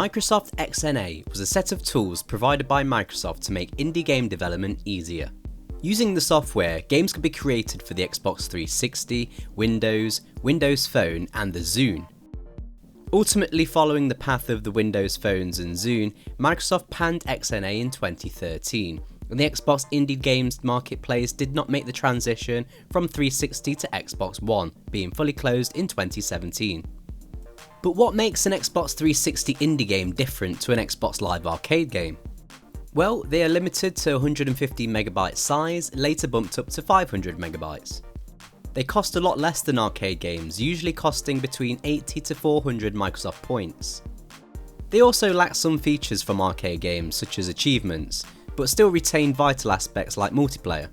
Microsoft XNA was a set of tools provided by Microsoft to make indie game development easier. Using the software, games could be created for the Xbox 360, Windows, Windows Phone and the Zune. Ultimately following the path of the Windows Phones and Zune, Microsoft panned XNA in 2013, and the Xbox Indie Games Marketplace did not make the transition from 360 to Xbox One, being fully closed in 2017. But what makes an Xbox 360 indie game different to an Xbox Live Arcade game? Well, they are limited to 150 MB size, later bumped up to 500 MB. They cost a lot less than arcade games, usually costing between 80 to 400 Microsoft points. They also lack some features from arcade games such as achievements, but still retain vital aspects like multiplayer.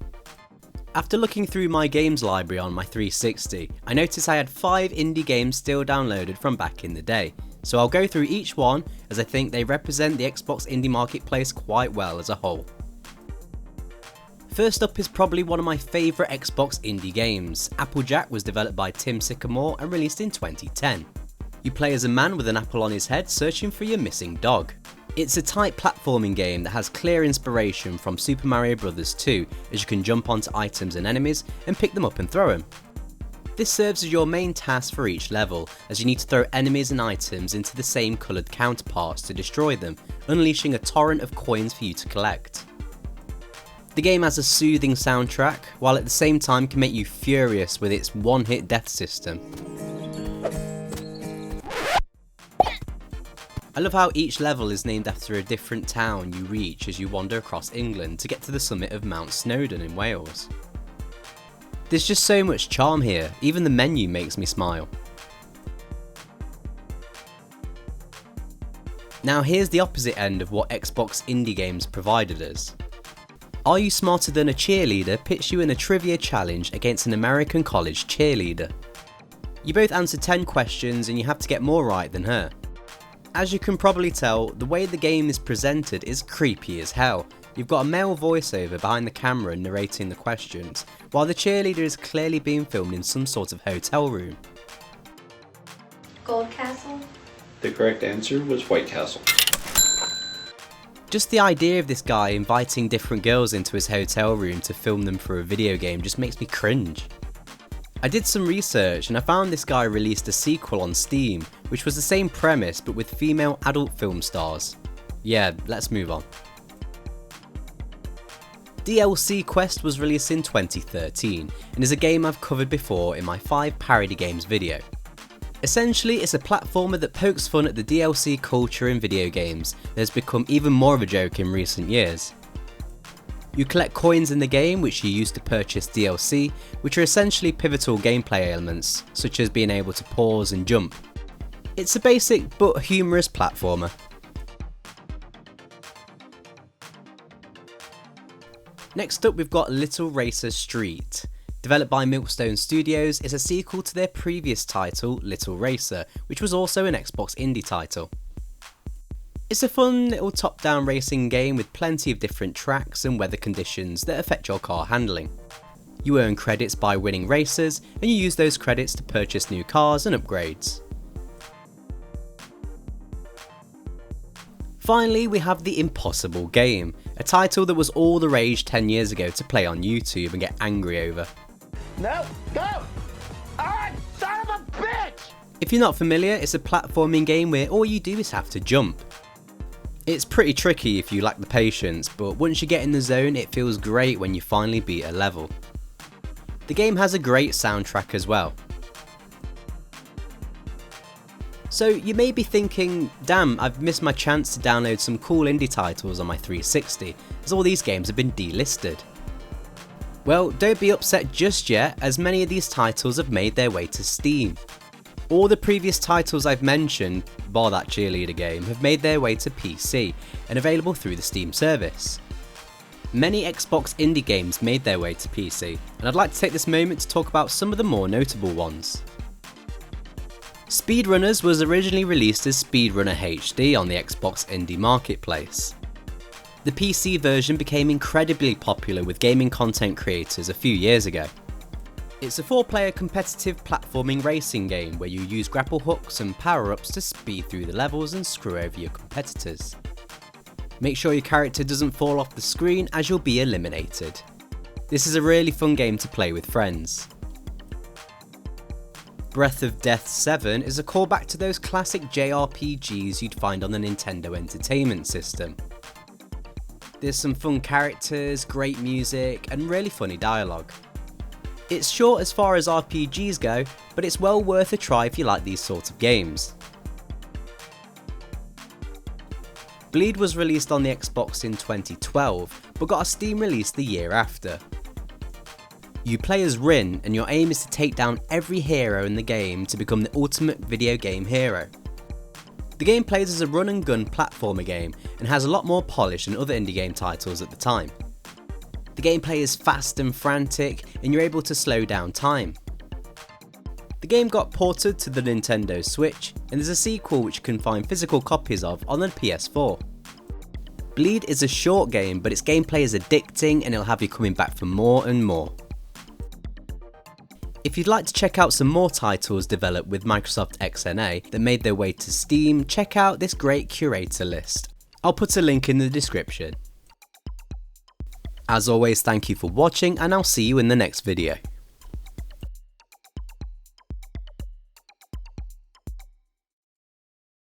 After looking through my games library on my 360, I noticed I had 5 indie games still downloaded from back in the day, so I'll go through each one as I think they represent the Xbox Indie Marketplace quite well as a whole. First up is probably one of my favourite Xbox indie games. Applejack was developed by Tim Sycamore and released in 2010. You play as a man with an apple on his head searching for your missing dog. It's a tight platforming game that has clear inspiration from Super Mario Bros. 2, as you can jump onto items and enemies and pick them up and throw them. This serves as your main task for each level, as you need to throw enemies and items into the same coloured counterparts to destroy them, unleashing a torrent of coins for you to collect. The game has a soothing soundtrack, while at the same time can make you furious with its one-hit death system. I love how each level is named after a different town you reach as you wander across England to get to the summit of Mount Snowdon in Wales. There's just so much charm here, even the menu makes me smile. Now here's the opposite end of what Xbox indie games provided us. Are You Smarter Than a Cheerleader pits you in a trivia challenge against an American college cheerleader. You both answer 10 questions and you have to get more right than her. As you can probably tell, the way the game is presented is creepy as hell. You've got a male voiceover behind the camera narrating the questions, while the cheerleader is clearly being filmed in some sort of hotel room. Gold Castle? The correct answer was White Castle. Just the idea of this guy inviting different girls into his hotel room to film them for a video game just makes me cringe. I did some research and I found this guy released a sequel on Steam, which was the same premise but with female adult film stars. Yeah, let's move on. DLC Quest was released in 2013 and is a game I've covered before in my 5 parody games video. Essentially, it's a platformer that pokes fun at the DLC culture in video games that has become even more of a joke in recent years. You collect coins in the game which you use to purchase DLC, which are essentially pivotal gameplay elements, such as being able to pause and jump. It's a basic but humorous platformer. Next up we've got Little Racer Street. Developed by Milestone Studios, it's a sequel to their previous title, Little Racer, which was also an Xbox indie title. It's a fun little top-down racing game with plenty of different tracks and weather conditions that affect your car handling. You earn credits by winning races, and you use those credits to purchase new cars and upgrades. Finally, we have The Impossible Game, a title that was all the rage 10 years ago to play on YouTube and get angry over. No, go! Alright, son of a bitch! If you're not familiar, it's a platforming game where all you do is have to jump. It's pretty tricky if you lack the patience, but once you get in the zone it feels great when you finally beat a level. The game has a great soundtrack as well. So you may be thinking, damn, I've missed my chance to download some cool indie titles on my 360, as all these games have been delisted. Well, don't be upset just yet, as many of these titles have made their way to Steam. All the previous titles I've mentioned, bar that Cheerleader game, have made their way to PC and available through the Steam service. Many Xbox indie games made their way to PC, and I'd like to take this moment to talk about some of the more notable ones. Speedrunners was originally released as Speedrunner HD on the Xbox Indie Marketplace. The PC version became incredibly popular with gaming content creators a few years ago. It's a 4-player competitive platforming racing game where you use grapple hooks and power-ups to speed through the levels and screw over your competitors. Make sure your character doesn't fall off the screen as you'll be eliminated. This is a really fun game to play with friends. Breath of Death VII is a callback to those classic JRPGs you'd find on the Nintendo Entertainment System. There's some fun characters, great music, and really funny dialogue. It's short as far as RPGs go, but it's well worth a try if you like these sorts of games. Bleed was released on the Xbox in 2012, but got a Steam release the year after. You play as Rin, and your aim is to take down every hero in the game to become the ultimate video game hero. The game plays as a run and gun platformer game, and has a lot more polish than other indie game titles at the time. The gameplay is fast and frantic, and you're able to slow down time. The game got ported to the Nintendo Switch, and there's a sequel which you can find physical copies of on the PS4. Bleed is a short game, but its gameplay is addicting and it'll have you coming back for more and more. If you'd like to check out some more titles developed with Microsoft XNA that made their way to Steam, check out this great curator list. I'll put a link in the description. As always, thank you for watching, and I'll see you in the next video.